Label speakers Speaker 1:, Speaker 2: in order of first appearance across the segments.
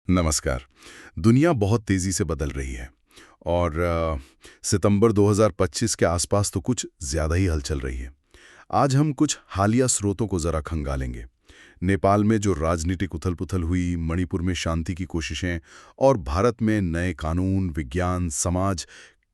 Speaker 1: नमस्कार। दुनिया बहुत तेज़ी से बदल रही है और सितंबर 2025 के आसपास तो कुछ ज़्यादा ही हलचल रही है। आज हम कुछ हालिया स्रोतों को ज़रा खंगालेंगे। नेपाल में जो राजनीतिक उथल-पुथल हुई, मणिपुर में शांति की कोशिशें और भारत में नए कानून, विज्ञान, समाज,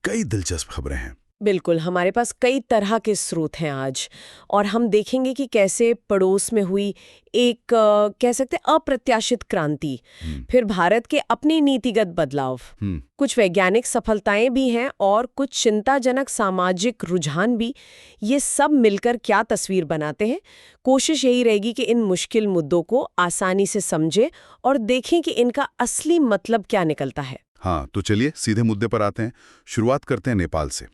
Speaker 1: कई दिलचस्प खबरें हैं।
Speaker 2: बिल्कुल, हमारे पास कई तरह के स्रोत हैं आज और हम देखेंगे कि कैसे पड़ोस में हुई एक कह सकते हैं अप्रत्याशित क्रांति,
Speaker 1: हम्म,
Speaker 2: फिर भारत के अपने नीतिगत बदलाव,
Speaker 1: हम्म,
Speaker 2: कुछ वैज्ञानिक सफलताएं भी हैं और कुछ चिंताजनक सामाजिक रुझान भी। ये सब मिलकर क्या तस्वीर बनाते हैं? कोशिश यही रहेगी कि इन मुश्किल मुद्दों को आसानी से समझें और देखें कि इनका असली मतलब क्या निकलता है।
Speaker 1: हाँ, तो चलिए सीधे मुद्दे पर आते हैं। शुरुआत करते हैं नेपाल से।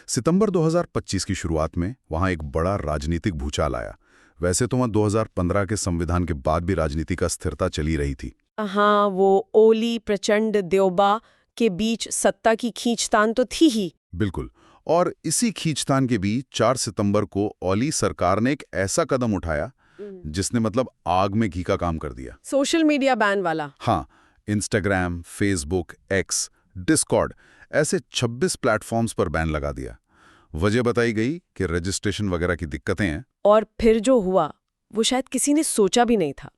Speaker 1: सितंबर 2025 की शुरुआत में वहां एक बड़ा राजनीतिक भूचाल आया। वैसे तो वहां 2015 के संविधान के बाद भी राजनीति का स्थिरता चली रही थी।
Speaker 2: हाँ, वो ओली प्रचंड देवबा के बीच सत्ता की खींचतान तो थी ही।
Speaker 1: बिल्कुल। और इसी खींचतान के बीच 4 सितंबर को ओली सरकार ने एक ऐसा कदम उठाया जिसने मतलब आग में घी का काम कर दिया।
Speaker 2: सोशल मीडिया बैन वाला।
Speaker 1: हाँ, इंस्टाग्राम, फेसबुक, एक्स, डिस्कॉर्ड ऐसे 26 प्लेटफॉर्म्स पर बैन लगा दिया। वजह बताई गई कि रजिस्ट्रेशन वगैरह की दिक्कतें हैं।
Speaker 2: और फिर जो हुआ वो शायद किसी ने सोचा भी नहीं था।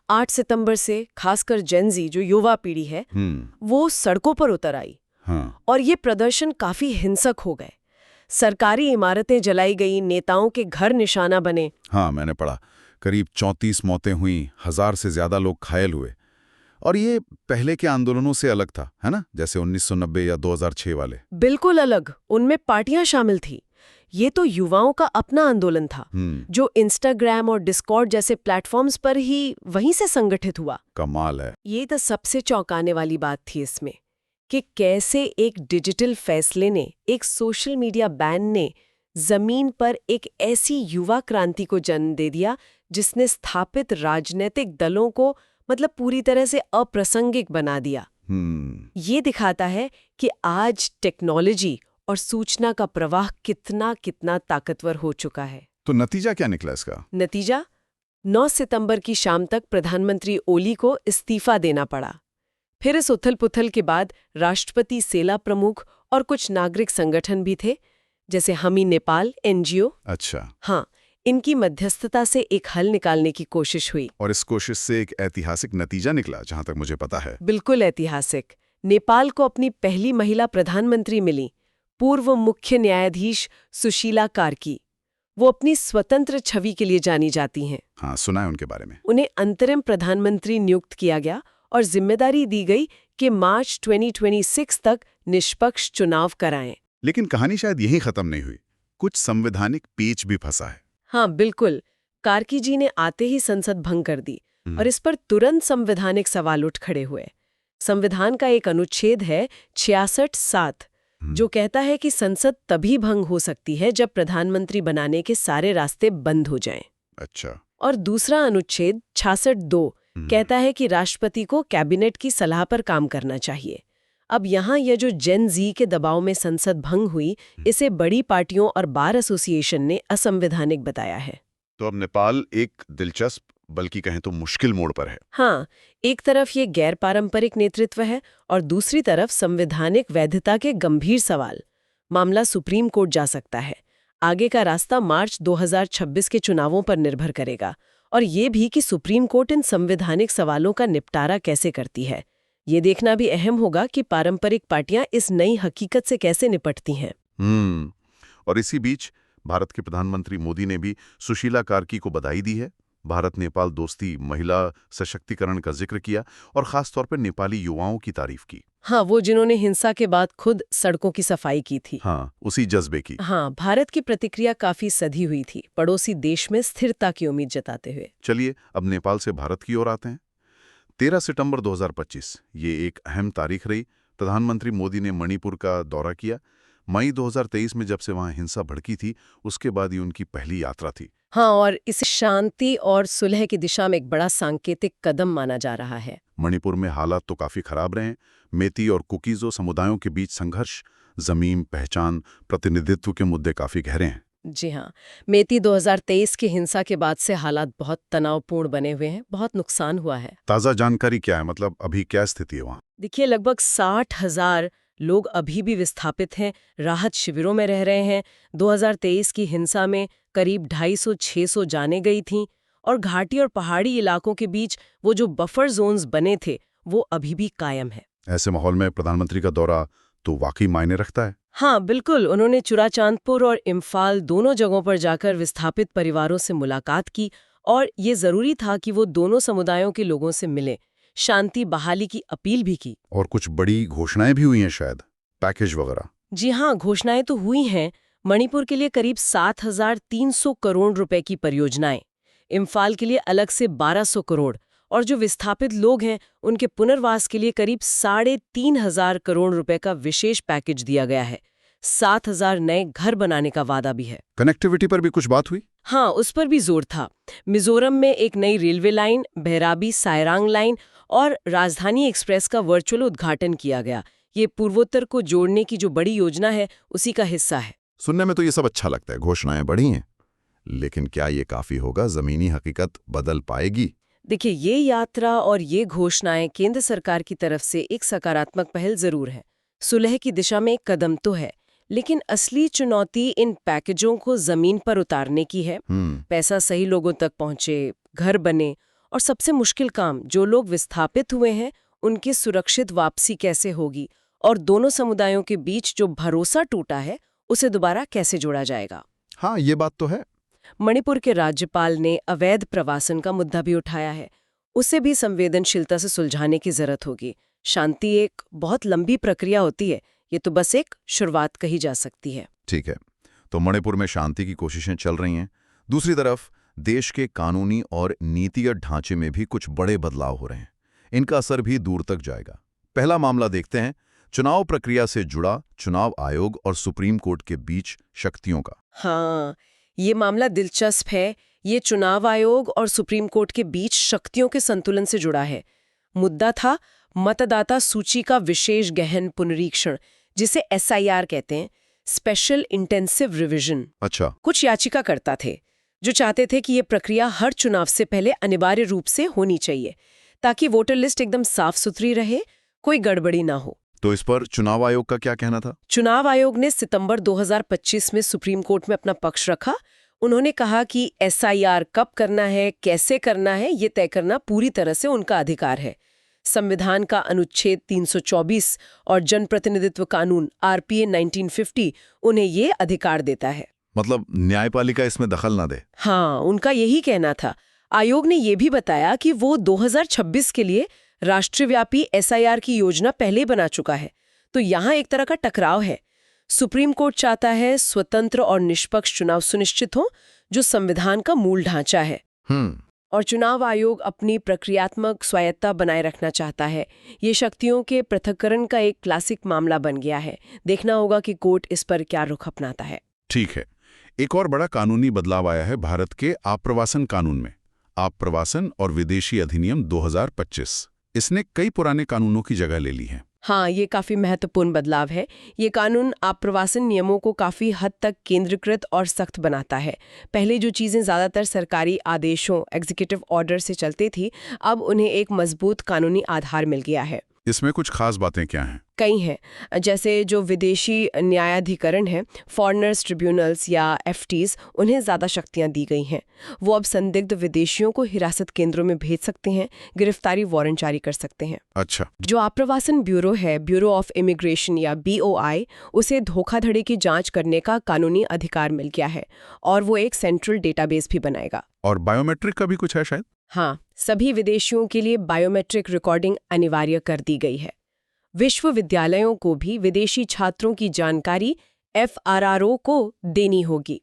Speaker 2: 8 सितंबर से खासकर जेनजी जो युवा पीढ़ी है वो सड़कों पर उतर आई
Speaker 1: हाँ,
Speaker 2: और ये प्रदर्शन काफी हिंसक हो गए। सरकारी इमारतें जलाई गई, नेताओं के घर निशाना बने।
Speaker 1: हाँ, मैंने पढ़ा। करीब 34 मौतें हुई, 1000 से ज्यादा लोग घायल हुए। और ये पहले के आंदोलनों से अलग था, है ना? जैसे 1990 या 2006 वाले।
Speaker 2: बिल्कुल अलग, उनमें पार्टियां शामिल थी। ये तो युवाओं का अपना आंदोलन था जो इंस्टाग्राम और डिस्कॉर्ड जैसे प्लेटफॉर्म्स पर ही वहीं से संगठित हुआ।
Speaker 1: कमाल है।
Speaker 2: ये तो सबसे चौंकाने वाली बात थी इसमें कि कैसे एक डिजिटल फैसले ने, एक सोशल मीडिया बैन ने जमीन पर एक ऐसी युवा क्रांति को जन्म दे दिया जिसने स्थापित राजनीतिक दलों को मतलब पूरी तरह से अप्रासंगिक बना दिया। ये दिखाता है कि आज टेक्नोलॉजी और सूचना का प्रवाह कितना कितना ताकतवर हो चुका है।
Speaker 1: तो नतीजा क्या निकला इसका?
Speaker 2: नतीजा 9 सितंबर की शाम तक प्रधानमंत्री ओली को इस्तीफा देना पड़ा। फिर इस उथल-पुथल के बाद राष्ट्रपति सेना प्रमुख और कुछ नागरिक संगठन भी थे, जैसे हमी नेपाल एनजीओ।
Speaker 1: अच्छा।
Speaker 2: हाँ, इनकी मध्यस्थता से एक हल निकालने की कोशिश हुई।
Speaker 1: और इस कोशिश से एक ऐतिहासिक नतीजा निकला, जहां तक मुझे पता है।
Speaker 2: बिल्कुल ऐतिहासिक। नेपाल को अपनी पहली महिला प्रधानमंत्री मिली, पूर्व मुख्य न्यायाधीश सुशीला कार्की। वो अपनी स्वतंत्र छवि के लिए जानी जाती हैं।
Speaker 1: हाँ, सुना है उनके बारे में।
Speaker 2: उन्हें अंतरिम प्रधानमंत्री नियुक्त किया गया और जिम्मेदारी दी गई कि मार्च 2026 तक निष्पक्ष चुनाव कराएं।
Speaker 1: लेकिन कहानी शायद यहीं खत्म नहीं हुई। कुछ संवैधानिक पेच भी फंसा है।
Speaker 2: हाँ बिल्कुल, कार्की जी ने आते ही संसद भंग कर दी और इस पर तुरंत संवैधानिक सवाल उठ खड़े हुए। संविधान का एक अनुच्छेद है 66(7) जो कहता है कि संसद तभी भंग हो सकती है जब प्रधानमंत्री बनाने के सारे रास्ते बंद हो जाएं।
Speaker 1: अच्छा।
Speaker 2: और दूसरा अनुच्छेद 66(2) कहता है कि राष्ट्रपति को कैबिनेट की सलाह पर काम करना चाहिए। अब यहाँ यह जो जेन जी के दबाव में संसद भंग हुई, इसे बड़ी पार्टियों और बार एसोसिएशन ने असंवैधानिक बताया है।
Speaker 1: तो अब नेपाल एक दिलचस्प बल्कि कहें तो मुश्किल मोड़ पर है।
Speaker 2: हाँ, एक तरफ ये गैर पारंपरिक नेतृत्व है और दूसरी तरफ संवैधानिक वैधता के गंभीर सवाल। मामला सुप्रीम कोर्ट जा सकता है। आगे का रास्ता मार्च 2026 के चुनावों पर निर्भर करेगा और ये भी कि सुप्रीम कोर्ट इन संवैधानिक सवालों का निपटारा कैसे करती है। ये देखना भी अहम होगा कि पारंपरिक पार्टियां इस नई हकीकत से कैसे निपटती हैं।
Speaker 1: और इसी बीच भारत के प्रधानमंत्री मोदी ने भी सुशीला कार्की को बधाई दी है। भारत नेपाल दोस्ती, महिला सशक्तिकरण का जिक्र किया और खास तौर पर नेपाली युवाओं की तारीफ की।
Speaker 2: हाँ, वो जिन्होंने हिंसा के बाद खुद सड़कों की सफाई की थी।
Speaker 1: हाँ, उसी जज्बे की।
Speaker 2: हाँ, भारत की प्रतिक्रिया काफी सधी हुई थी, पड़ोसी देश में स्थिरता की उम्मीद जताते हुए।
Speaker 1: चलिए अब नेपाल से भारत की ओर आते हैं। 13 सितंबर 2025 ये एक अहम तारीख रही। प्रधानमंत्री मोदी ने मणिपुर का दौरा किया। मई 2023 में जब से वहां हिंसा भड़की थी, उसके बाद ही उनकी पहली यात्रा थी।
Speaker 2: हाँ, और इसे शांति और सुलह की दिशा में एक बड़ा सांकेतिक कदम माना जा रहा है।
Speaker 1: मणिपुर में हालात तो काफी खराब रहे हैं। मेती और कुकीजो समुदायों के बीच संघर्ष, जमीन, पहचान, प्रतिनिधित्व के मुद्दे काफी गहरे हैं।
Speaker 2: जी हाँ, मेती 2023 की हिंसा के बाद से हालात बहुत तनावपूर्ण बने हुए हैं, बहुत नुकसान हुआ है।
Speaker 1: ताज़ा जानकारी क्या है, मतलब अभी क्या स्थिति है वहाँ?
Speaker 2: देखिए, लगभग 60,000 लोग अभी भी विस्थापित हैं, राहत शिविरों में रह रहे हैं। 2023 की हिंसा में करीब 250-600 जानें गई थीं और घाटी और पहाड़ी इलाकों के बीच वो जो बफर जोन्स बने थे, वो अभी भी कायम है।
Speaker 1: ऐसे माहौल में प्रधानमंत्री का दौरा तो वाकई मायने रखता है।
Speaker 2: हाँ, बिल्कुल। उन्होंने चुराचांदपुर और इम्फाल दोनों जगहों पर जाकर विस्थापित परिवारों से मुलाकात की और ये जरूरी था कि वो दोनों समुदायों के लोगों से मिले, शांति बहाली की अपील भी की।
Speaker 1: और कुछ बड़ी घोषणाएं भी हुई हैं शायद, पैकेज वगैरह।
Speaker 2: जी हाँ, घोषणाएं तो हुई हैं। मणिपुर के लिए करीब 7,300 करोड़ रुपए की परियोजनाएं, इम्फाल के लिए अलग से 1,200 करोड़ और जो विस्थापित लोग हैं उनके पुनर्वास के लिए करीब 3,500 करोड़ रुपए का विशेष पैकेज दिया गया है। 7,000 नए घर बनाने का वादा भी है।
Speaker 1: कनेक्टिविटी पर भी कुछ बात हुई?
Speaker 2: हाँ, उस पर भी जोर था। मिजोरम में एक नई रेलवे लाइन, बहराबी सायरांग लाइन और राजधानी एक्सप्रेस का वर्चुअल उद्घाटन किया गया। ये पूर्वोत्तर को जोड़ने की जो बड़ी योजना है, उसी का हिस्सा है।
Speaker 1: सुनने में तो ये सब अच्छा लगता है, घोषणाएं बड़ी हैं, लेकिन क्या ये काफी होगा? जमीनी हकीकत बदल पाएगी?
Speaker 2: देखिए, ये यात्रा और ये घोषणाएं केंद्र सरकार की तरफ से एक सकारात्मक पहल जरूर है। सुलह की दिशा में एक कदम तो है, लेकिन असली चुनौती इन पैकेजों को जमीन पर उतारने की है। पैसा सही लोगों तक पहुंचे, घर बने और सबसे मुश्किल काम, जो लोग विस्थापित हुए हैं उनकी सुरक्षित वापसी कैसे होगी और दोनों समुदायों के बीच जो भरोसा टूटा है उसे दोबारा कैसे जोड़ा जाएगा।
Speaker 1: हाँ, ये बात तो है।
Speaker 2: मणिपुर के राज्यपाल ने अवैध प्रवासन का मुद्दा भी उठाया है। उसे भी संवेदनशीलता से सुलझाने की जरूरत होगी। शांति एक बहुत लंबी प्रक्रिया होती है, ये तो बस एक शुरुआत कही जा सकती है।
Speaker 1: ठीक है, तो मणिपुर में शांति की कोशिशें चल रही हैं। दूसरी तरफ देश के कानूनी और नीतिगत ढांचे में भी कुछ बड़े बदलाव हो रहे हैं। इनका असर भी दूर तक जाएगा। पहला मामला देखते हैं, चुनाव प्रक्रिया से जुड़ा चुनाव आयोग और सुप्रीम कोर्ट के बीच शक्तियों का।
Speaker 2: हाँ, ये मामला दिलचस्प है। ये चुनाव आयोग और सुप्रीम कोर्ट के बीच शक्तियों के संतुलन से जुड़ा है। मुद्दा था मतदाता सूची का विशेष गहन पुनरीक्षण, जिसे SIR कहते हैं, स्पेशल इंटेंसिव रिवीजन।
Speaker 1: अच्छा।
Speaker 2: कुछ याचिकाकर्ता थे जो चाहते थे कि ये प्रक्रिया हर चुनाव से पहले अनिवार्य रूप से होनी चाहिए, ताकि वोटर लिस्ट एकदम साफ सुथरी रहे, कोई गड़बड़ी ना हो।
Speaker 1: तो इस पर चुनाव आयोग का क्या कहना था?
Speaker 2: चुनाव आयोग ने सितंबर 2025 में सुप्रीम कोर्ट में अपना पक्ष रखा। उन्होंने कहा कि SIR कब करना है, कैसे करना है, ये तय करना पूरी तरह से उनका अधिकार है। संविधान का अनुच्छेद 324 और जनप्रतिनिधित्व कानून RPA 1950 उन्हें ये अधिकार देता है।
Speaker 1: मतलब न्यायपालिका इसमें दखल ना दे?
Speaker 2: हाँ, उनका यही कहना था। आयोग ने ये भी बताया कि वो 2026 के लिए राष्ट्रव्यापी SIR की योजना पहले बना चुका है। तो यहाँ एक तरह का टकराव है। सुप्रीम कोर्ट चाहता है स्वतंत्र और निष्पक्ष चुनाव सुनिश्चित हो, जो संविधान का मूल ढांचा है। और चुनाव आयोग अपनी प्रक्रियात्मक स्वायत्तता बनाए रखना चाहता है। ये शक्तियों के पृथक्करण का एक क्लासिक मामला बन गया है। देखना होगा कि कोर्ट इस पर क्या रुख अपनाता है।
Speaker 1: ठीक है, एक और बड़ा कानूनी बदलाव आया है भारत के आप्रवासन कानून में। आप्रवासन और विदेशी अधिनियम 2025। इसने कई पुराने कानूनों की जगह ले ली है।
Speaker 2: हाँ, ये काफी महत्वपूर्ण बदलाव है। ये कानून आप्रवासन नियमों को काफी हद तक केंद्रीकृत और सख्त बनाता है। पहले जो चीजें ज्यादातर सरकारी आदेशों, एग्जीक्यूटिव ऑर्डर से चलती थी, अब उन्हें एक मजबूत कानूनी आधार मिल गया है।
Speaker 1: इसमें कुछ खास बातें क्या हैं?
Speaker 2: कई हैं, जैसे जो विदेशी न्यायाधिकरण है, फॉरेनर्स ट्रिब्यूनल्स या FTs, उन्हें ज़्यादा शक्तियां दी गई हैं। वो अब संदिग्ध विदेशियों को हिरासत केंद्रों में भेज सकते हैं, गिरफ्तारी वारंट जारी कर सकते हैं।
Speaker 1: अच्छा।
Speaker 2: जो आप्रवासन ब्यूरो है, ब्यूरो ऑफ इमिग्रेशन या BOI, उसे धोखाधड़ी की जांच करने का कानूनी अधिकार मिल गया है और वो एक सेंट्रल डेटाबेस भी बनाएगा।
Speaker 1: और बायोमेट्रिक का भी कुछ है शायद?
Speaker 2: हाँ, सभी विदेशियों के लिए बायोमेट्रिक रिकॉर्डिंग अनिवार्य कर दी गई है। विश्वविद्यालयों को भी विदेशी छात्रों की जानकारी FRRO को देनी होगी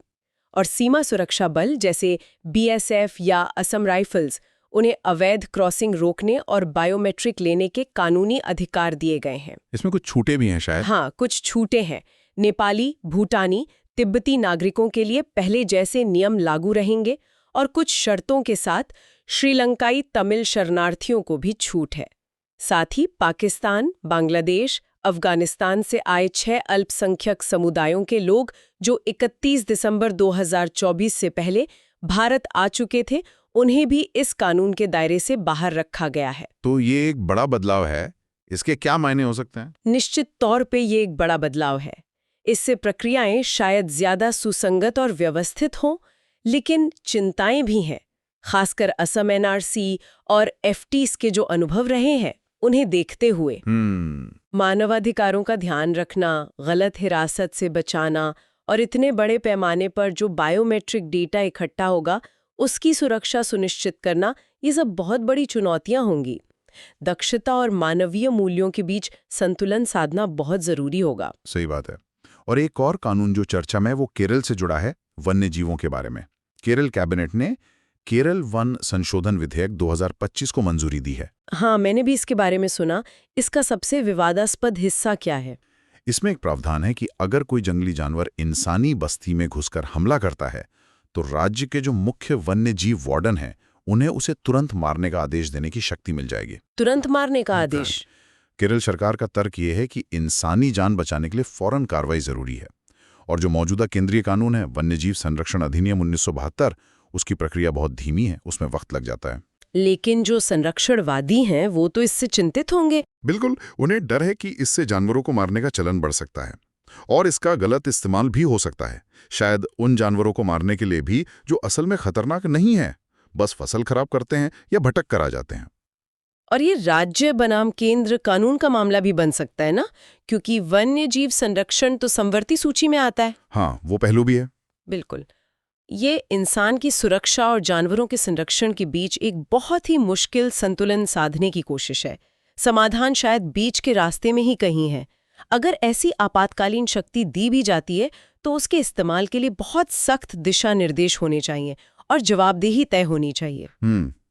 Speaker 2: और सीमा सुरक्षा बल जैसे BSF या असम राइफल्स, उन्हें अवैध क्रॉसिंग रोकने और बायोमेट्रिक लेने के कानूनी अधिकार दिए गए हैं।
Speaker 1: इसमें कुछ छूटे भी हैं शायद?
Speaker 2: हाँ, कुछ छूटे हैं। नेपाली, भूटानी, तिब्बती नागरिकों के लिए पहले जैसे नियम लागू रहेंगे और कुछ शर्तों के साथ श्रीलंकाई तमिल शरणार्थियों को भी छूट है। साथ ही पाकिस्तान, बांग्लादेश, अफगानिस्तान से आए 6 अल्पसंख्यक समुदायों के लोग जो 31 दिसंबर 2024 से पहले भारत आ चुके थे, उन्हें भी इस कानून के दायरे से बाहर रखा गया है।
Speaker 3: तो ये एक बड़ा बदलाव है। इसके क्या मायने हो सकते हैं?
Speaker 2: निश्चित तौर पे ये एक बड़ा बदलाव है। इससे प्रक्रियाएं शायद ज्यादा सुसंगत और व्यवस्थित हों, लेकिन चिंताएं भी हैं। खासकर असम एनआरसी और एफटीज के जो अनुभव रहे हैं, उन्हें देखते हुए मानवाधिकारों का ध्यान रखना, गलत हिरासत से बचाना और इतने बड़े पैमाने पर जो बायोमेट्रिक डेटा इकट्ठा होगा, उसकी सुरक्षा सुनिश्चित करना, ये सब बहुत बड़ी चुनौतियां होंगी। दक्षता और मानवीय मूल्यों के बीच संतुलन साधना बहुत जरूरी होगा।
Speaker 3: सही बात है। और एक और कानून जो चर्चा में, वो केरल से जुड़ा है, वन्य जीवों के बारे में। केरल कैबिनेट ने केरल वन संशोधन विधेयक 2025 को मंजूरी दी है।
Speaker 2: हाँ, मैंने भी इसके बारे में सुना। इसका सबसे विवादास्पद हिस्सा क्या है?
Speaker 3: इसमें एक प्रावधान है कि अगर कोई जंगली जानवर इंसानी बस्ती में घुसकर हमला करता है, तो राज्य के जो मुख्य वन्य जीव वार्डन हैं, उन्हें उसे तुरंत मारने का आदेश देने की शक्ति मिल जाएगी।
Speaker 2: तुरंत मारने का आदेश?
Speaker 3: केरल सरकार का तर्क ये है कि इंसानी जान बचाने के लिए फौरन कार्रवाई जरूरी है। और जो मौजूदा केंद्रीय कानून है, वन्यजीव संरक्षण अधिनियम 1972, उसकी प्रक्रिया बहुत धीमी है, उसमें वक्त लग जाता है।
Speaker 2: लेकिन जो संरक्षणवादी हैं, वो तो इससे चिंतित होंगे।
Speaker 1: बिल्कुल, उन्हें डर है कि इससे जानवरों को मारने का चलन बढ़ सकता है और इसका गलत इस्तेमाल भी हो सकता है, शायद उन जानवरों को मारने के लिए भी जो असल में खतरनाक नहीं है, बस फसल खराब करते हैं या भटक कर आ जाते हैं।
Speaker 2: और ये राज्य बनाम केंद्र कानून का मामला भी बन सकता है ना, क्योंकि वन्य जीव संरक्षण तो समवर्ती सूची में आता है।
Speaker 1: हाँ, वो पहलू भी है।
Speaker 2: बिल्कुल। ये इंसान की सुरक्षा और जानवरों के संरक्षण के बीच एक बहुत ही मुश्किल संतुलन साधने की कोशिश है। समाधान शायद बीच के रास्ते में ही कहीं है। अगर ऐसी आपातकालीन शक्ति दी भी जाती है, तो उसके इस्तेमाल के लिए बहुत सख्त दिशा निर्देश होने चाहिए और जवाबदेही तय होनी चाहिए।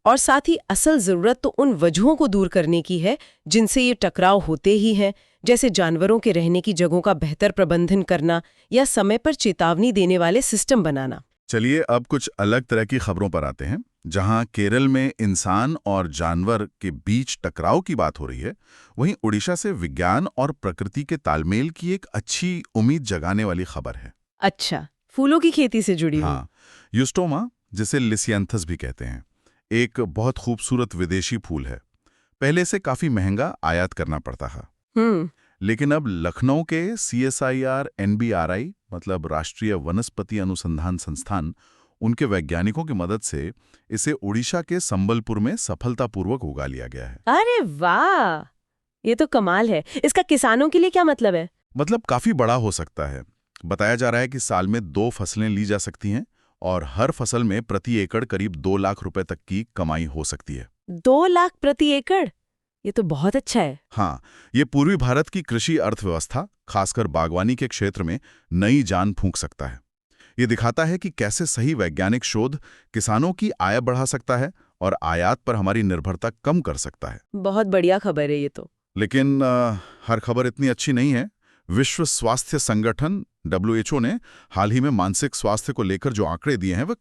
Speaker 2: और साथ ही असल जरूरत तो उन वजहों को दूर करने की है जिनसे ये टकराव होते ही हैं, जैसे जानवरों के रहने की जगहों का बेहतर प्रबंधन करना या समय पर चेतावनी देने वाले सिस्टम बनाना।
Speaker 1: चलिए अब कुछ अलग तरह की खबरों पर आते हैं। जहां केरल में इंसान और जानवर के बीच टकराव की बात हो रही है, वहीं उड़ीसा से विज्ञान और प्रकृति के तालमेल की एक अच्छी उम्मीद जगाने वाली खबर है।
Speaker 2: अच्छा, फूलों की खेती से जुड़ी हुई।
Speaker 1: हाँ, यूस्टोमा, जिसे लिसियंथस भी कहते हैं, एक बहुत खूबसूरत विदेशी फूल है। पहले से काफी महंगा आयात करना पड़ता था, लेकिन अब लखनऊ के CSIR NBRI मतलब राष्ट्रीय वनस्पति अनुसंधान संस्थान, उनके वैज्ञानिकों की मदद से इसे उड़ीसा के संबलपुर में सफलतापूर्वक उगा लिया गया है।
Speaker 2: अरे वाह, ये तो कमाल है। इसका किसानों के लिए क्या मतलब है?
Speaker 1: मतलब काफी बड़ा हो सकता है। बताया जा रहा है कि साल में 2 फसलें ली जा सकती हैं और हर फसल में प्रति एकड़ करीब 2 लाख रुपए तक की कमाई हो सकती है।
Speaker 2: 2 लाख प्रति एकड़? ये तो बहुत अच्छा है।
Speaker 1: हाँ, ये पूर्वी भारत की कृषि अर्थव्यवस्था, खासकर बागवानी के क्षेत्र में नई जान फूंक सकता है। ये दिखाता है कि कैसे सही वैज्ञानिक शोध किसानों की आय बढ़ा सकता है और आयात पर हमारी निर्भरता कम कर सकता है।
Speaker 2: बहुत बढ़िया खबर है ये तो।
Speaker 1: लेकिन हर खबर इतनी अच्छी नहीं है। विश्व स्वास्थ्य संगठन WHO ने हाल ही में मानसिक स्वास्थ्य को लेकर जो आंकड़े दिए हैं, वो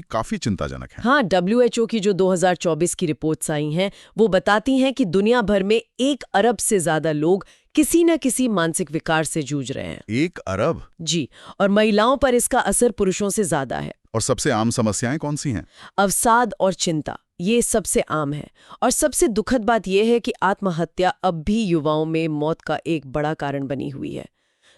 Speaker 1: काफी चिंताजनक हैं।
Speaker 2: हाँ, WHO की जो 2024 की रिपोर्ट्स आई हैं, वो बताती हैं कि दुनिया भर में 1 अरब से ज्यादा लोग किसी न किसी मानसिक विकार से जूझ रहे हैं।
Speaker 1: 1 अरब?
Speaker 2: जी, और महिलाओं पर इसका असर पुरुषों से ज्यादा है।
Speaker 1: और सबसे आम समस्याएं कौन सी हैं?
Speaker 2: अवसाद और चिंता, ये सबसे आम है। और सबसे दुखद बात यह है कि आत्महत्या अब भी युवाओं में मौत का एक बड़ा कारण बनी हुई है।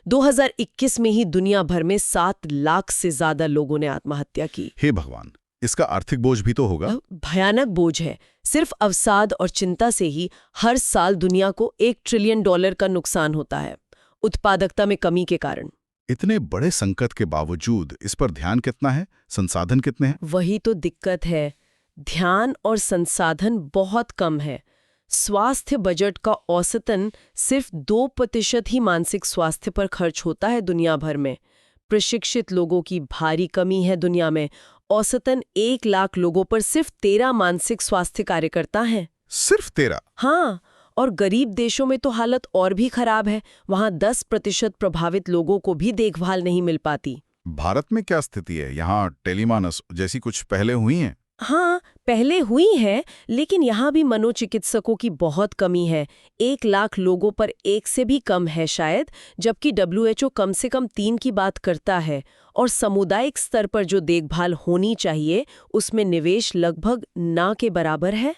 Speaker 2: 2021 में ही दुनिया भर में 7 लाख से ज्यादा लोगों ने आत्महत्या की।
Speaker 1: हे भगवान, इसका आर्थिक बोझ भी तो होगा।
Speaker 2: भयानक बोझ है। सिर्फ अवसाद और चिंता से ही हर साल दुनिया को $1 ट्रिलियन का नुकसान होता है, उत्पादकता में कमी के कारण।
Speaker 1: इतने बड़े संकट के बावजूद इस पर ध्यान कितना है, संसाधन कितने हैं?
Speaker 2: वही तो दिक्कत है। ध्यान और संसाधन बहुत कम है। स्वास्थ्य बजट का औसतन सिर्फ 2% ही मानसिक स्वास्थ्य पर खर्च होता है दुनिया भर में। प्रशिक्षित लोगों की भारी कमी है दुनिया में। औसतन 1 लाख लोगों पर सिर्फ 13 मानसिक स्वास्थ्य कार्यकर्ता हैं।
Speaker 1: सिर्फ 13?
Speaker 2: हाँ, और गरीब देशों में तो हालत और भी खराब है। वहाँ 10% प्रभावित लोगों को भी देखभाल नहीं मिल पाती।
Speaker 1: भारत में क्या स्थिति है? यहाँ टेलीमानस जैसी कुछ पहले हुई हैं?
Speaker 2: हाँ, पहले हुई है, लेकिन यहाँ भी मनोचिकित्सकों की बहुत कमी है। 1 लाख लोगों पर एक से भी कम है शायद, जबकि WHO कम से कम 3 की बात करता है। और सामुदायिक स्तर पर जो देखभाल होनी चाहिए, उसमें निवेश लगभग ना के बराबर है।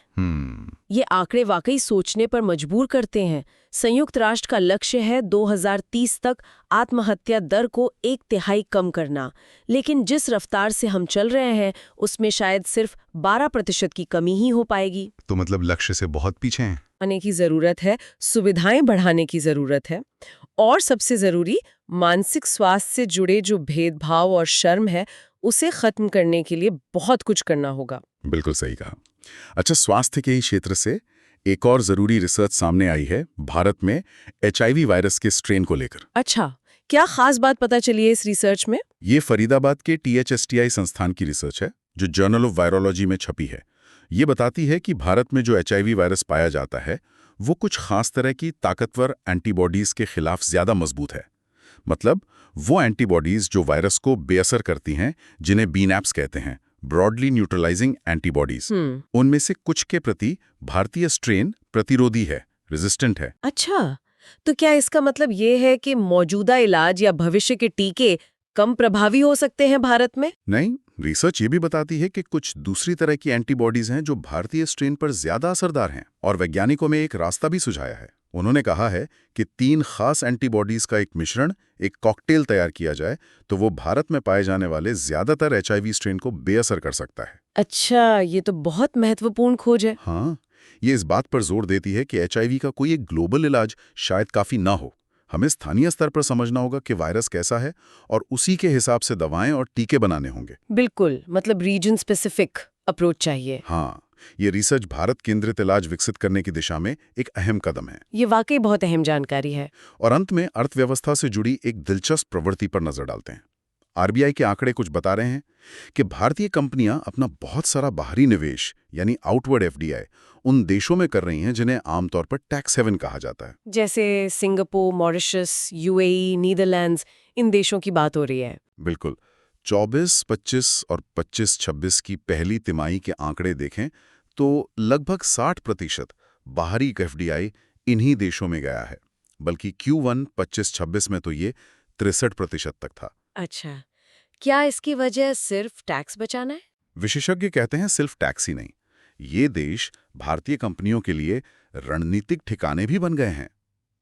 Speaker 2: ये आंकड़े वाकई सोचने पर मजबूर करते हैं। संयुक्त राष्ट्र का लक्ष्य है 2030 तक आत्महत्या दर को 1/3 कम करना, लेकिन जिस रफ्तार से हम चल रहे हैं उसमें शायद सिर्फ 12% की कमी ही हो पाएगी।
Speaker 3: तो मतलब लक्ष्य से बहुत पीछे हैं।
Speaker 2: आने की जरूरत है, सुविधाएं बढ़ाने की जरूरत है, और सबसे जरूरी मानसिक स्वास्थ्य से जुड़े जो भेदभाव और शर्म है उसे खत्म करने के लिए बहुत कुछ करना होगा।
Speaker 1: बिल्कुल सही कहा। अच्छा, स्वास्थ्य के ही क्षेत्र से एक और जरूरी रिसर्च सामने आई है भारत में HIV वायरस के स्ट्रेन को लेकर।
Speaker 2: अच्छा, क्या खास बात पता चली है इस रिसर्च में?
Speaker 1: ये फरीदाबाद के THSTI संस्थान की रिसर्च है जो जर्नल ऑफ वायरोलॉजी में छपी है। ये बताती है कि भारत में जो HIV वायरस पाया जाता है वो कुछ खास तरह की ताकतवर एंटीबॉडीज के खिलाफ ज्यादा मजबूत है। मतलब वो एंटीबॉडीज जो वायरस को बेअसर करती हैं, जिन्हें बीनैप्स कहते हैं, ब्रॉडली न्यूट्रलाइजिंग एंटीबॉडीज। उनमें से कुछ के प्रति भारतीय स्ट्रेन प्रतिरोधी है, रेजिस्टेंट है।
Speaker 2: अच्छा, तो क्या इसका मतलब ये है कि मौजूदा इलाज या भविष्य के टीके कम प्रभावी हो सकते हैं भारत में?
Speaker 1: नहीं, रिसर्च ये भी बताती है कि कुछ दूसरी तरह की एंटीबॉडीज हैं जो भारतीय स्ट्रेन पर ज्यादा असरदार हैं, और वैज्ञानिकों में एक रास्ता भी सुझाया है। उन्होंने कहा है कि 3 खास एंटीबॉडीज का एक मिश्रण, एक कॉकटेल तैयार किया जाए तो वो भारत में पाए जाने वाले ज्यादातर HIV स्ट्रेन को बेअसर कर सकता है।
Speaker 2: अच्छा, ये तो बहुत महत्वपूर्ण खोज है।
Speaker 1: हाँ, ये इस बात पर जोर देती है कि HIV का कोई एक ग्लोबल इलाज शायद काफी ना हो। हमें स्थानीय स्तर पर समझना होगा कि वायरस कैसा है और उसी के हिसाब से दवाएं और टीके बनाने होंगे।
Speaker 2: बिल्कुल, मतलब रीजन स्पेसिफिक अप्रोच चाहिए।
Speaker 1: हाँ, ये रिसर्च भारत केंद्रित इलाज विकसित करने की दिशा में एक अहम कदम है।
Speaker 2: ये वाकई बहुत अहम जानकारी है।
Speaker 1: और अंत में अर्थव्यवस्था से जुड़ी एक दिलचस्प प्रवृत्ति पर नजर डालते हैं। RBI के आंकड़े कुछ बता रहे हैं कि भारतीय कंपनियां अपना बहुत सारा बाहरी निवेश यानी आउटवर्ड FDI उन देशों में कर रही हैं जिन्हें आमतौर पर टैक्स हेवन कहा जाता है।
Speaker 2: जैसे सिंगापुर, मॉरिशस, UAE, नीदरलैंड्स, इन देशों की बात हो रही है।
Speaker 1: बिल्कुल। 24-25 और 25-26 की पहली तिमाही के आंकड़े देखें तो लगभग 60% बाहरी FDI इन्हीं देशों में गया है, बल्कि Q1 25-26 में तो ये 63% तक था।
Speaker 2: अच्छा, क्या इसकी वजह सिर्फ टैक्स बचाना है?
Speaker 1: विशेषज्ञ कहते हैं सिर्फ टैक्स ही नहीं, ये देश भारतीय कंपनियों के लिए रणनीतिक ठिकाने भी बन गए हैं।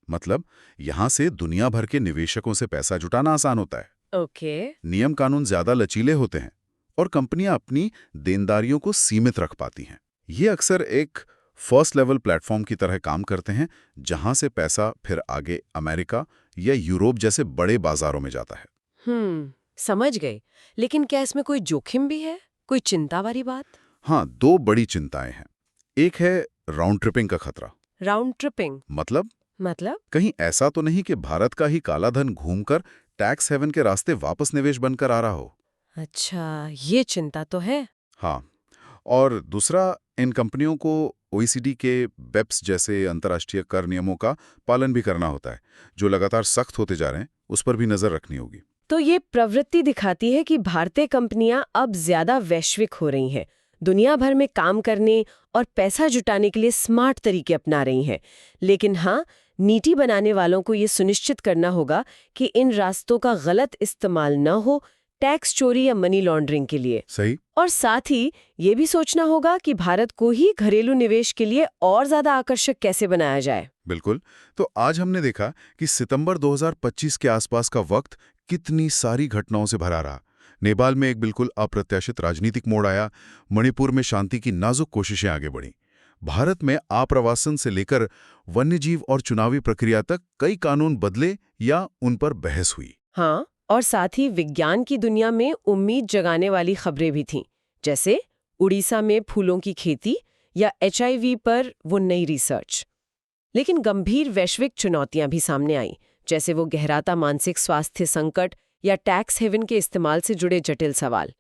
Speaker 1: मतलब यहां से दुनिया भर के निवेशकों से पैसा जुटाना आसान होता है।
Speaker 2: ओके।
Speaker 1: नियम कानून ज्यादा लचीले होते हैं और कंपनियां अपनी देनदारियों को सीमित रख पाती हैं। ये अक्सर एक फर्स्ट लेवल प्लेटफॉर्म की तरह काम करते हैं जहां से पैसा फिर आगे अमेरिका या यूरोप जैसे बड़े बाजारों में जाता है।
Speaker 2: समझ गई। लेकिन क्या इसमें कोई जोखिम भी है? कोई चिंता वाली बात?
Speaker 1: हाँ, 2 बड़ी चिंताएं हैं। एक है राउंड ट्रिपिंग का खतरा।
Speaker 2: राउंड ट्रिपिंग
Speaker 1: मतलब कहीं ऐसा तो नहीं कि भारत का ही काला धन घूमकर टैक्स हेवन के रास्ते वापस निवेश बनकर आ रहा हो।
Speaker 2: अच्छा, ये चिंता तो है।
Speaker 1: हाँ, और दूसरा, इन कंपनियों को OECD के BEPS जैसे अंतर्राष्ट्रीय कर नियमों का पालन भी करना होता है, जो लगातार सख्त होते जा रहे हैं। उस पर भी नजर रखनी होगी।
Speaker 2: तो ये प्रवृत्ति दिखाती है कि भारतीय कंपनियां अब ज्यादा वैश्विक हो रही हैं, दुनिया भर में काम करने और पैसा जुटाने के लिए स्मार्ट तरीके अपना रही हैं। लेकिन हाँ, नीति बनाने वालों को ये सुनिश्चित करना होगा कि इन रास्तों का गलत इस्तेमाल न हो टैक्स चोरी या मनी लॉन्ड्रिंग के लिए।
Speaker 1: सही।
Speaker 2: और साथ ही ये भी सोचना होगा कि भारत को ही घरेलू निवेश के लिए और ज्यादा आकर्षक कैसे बनाया जाए।
Speaker 1: बिल्कुल। तो आज हमने देखा कि सितंबर 2025 के आसपास का वक्त कितनी सारी घटनाओं से भरा रहा। नेपाल में एक बिल्कुल अप्रत्याशित राजनीतिक मोड़ आया, मणिपुर में शांति की नाजुक कोशिशें आगे बढ़ीं, भारत में आप्रवासन से लेकर वन्यजीव और चुनावी प्रक्रिया तक कई कानून बदले या उन पर बहस हुई।
Speaker 2: हाँ, और साथ ही विज्ञान की दुनिया में उम्मीद जगाने वाली खबरें भी थीं, जैसे उड़ीसा में फूलों की खेती या HIV पर वो नई रिसर्च। लेकिन गंभीर वैश्विक चुनौतियां भी सामने आईं, जैसे वो गहराता मानसिक स्वास्थ्य संकट या टैक्स हेवन के इस्तेमाल से जुड़े जटिल सवाल।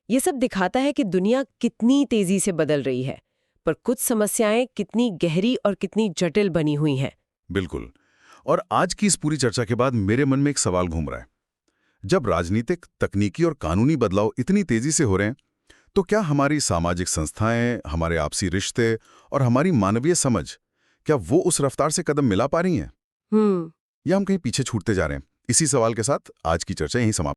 Speaker 2: ये सब दिखाता है कि दुनिया कितनी तेजी से बदल रही है, पर कुछ समस्याएं कितनी गहरी और कितनी जटिल बनी हुई हैं।
Speaker 1: बिल्कुल। और आज की इस पूरी चर्चा के बाद मेरे मन में एक सवाल घूम रहा है। जब राजनीतिक, तकनीकी और कानूनी बदलाव इतनी तेजी से हो रहे हैं, तो क्या हमारी सामाजिक संस्थाएं, हमारे आपसी रिश्ते और हमारी मानवीय समझ, क्या वो उस रफ्तार से कदम मिला पा रही हैं? या हम कहीं पीछे छूटते जा रहे हैं? इसी सवाल के साथ आज की चर्चा यहीं समाप्त